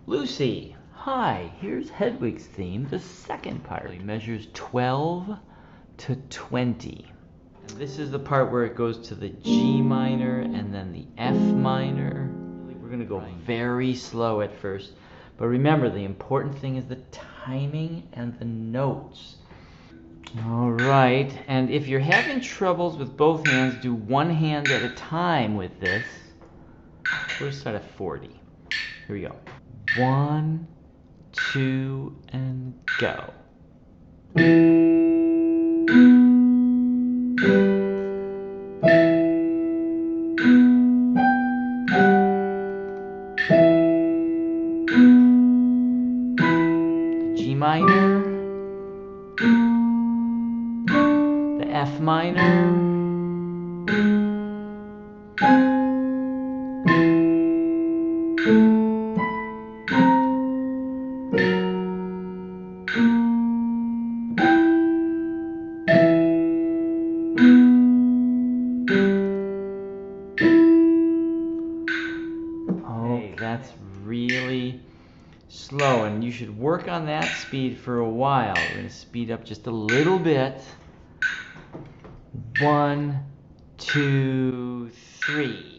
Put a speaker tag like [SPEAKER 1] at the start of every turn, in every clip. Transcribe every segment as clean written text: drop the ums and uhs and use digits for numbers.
[SPEAKER 1] Lucy, hi, here's Hedwig's theme, the second part. It measures 12 to 20. And this is the part where it goes to the G minor and then the F minor. We're going to go very slow at first. But remember, the important thing is the timing and the notes. All right, and if you're having troubles with both hands, do one hand at a time with this. We'll start at 40. Here we go. 1, 2, and go. The G minor, the F minor, that's really slow, and you should work on that speed for a while. We're going to speed up just a little bit. 1, 2, 3.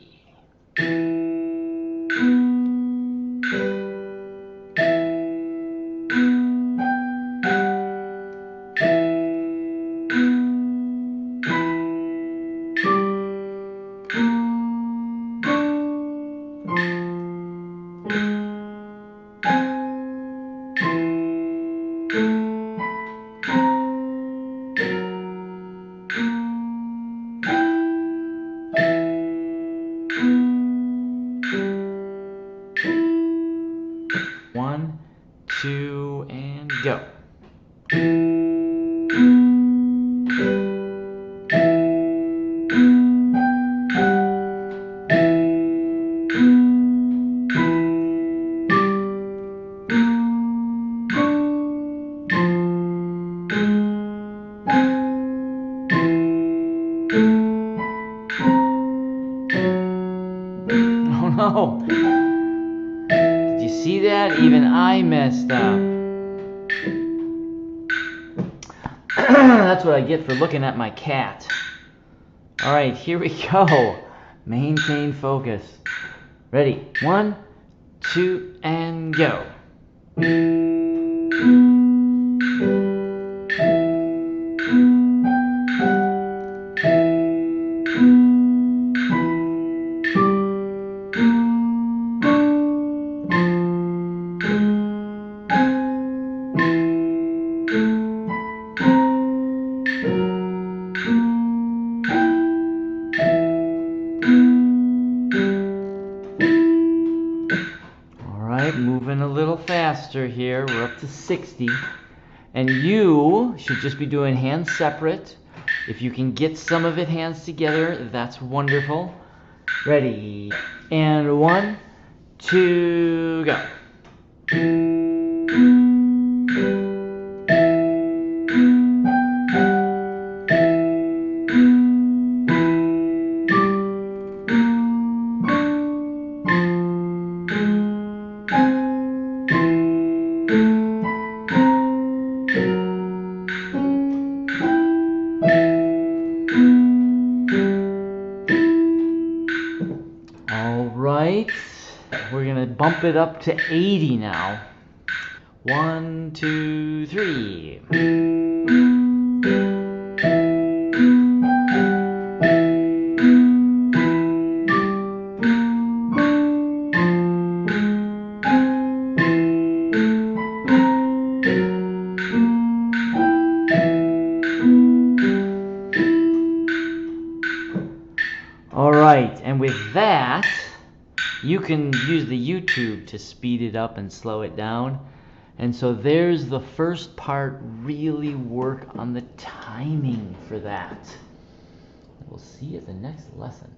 [SPEAKER 1] One, two, and go. Oh no! Did you see that? Even I messed up. That's what I get for looking at my cat. Alright, here we go. Maintain focus. Ready? 1, 2, and go. Moving a little faster here. We're up to 60. And you should just be doing hands separate. If you can get some of it hands together, that's wonderful. Ready? And 1, 2, go. Alright, we're going to bump it up to 80 now. 1, 2, 3. Alright, and with that, you can use the YouTube to speed it up and slow it down. And so there's the first part. Really work on the timing for that. We'll see you at the next lesson.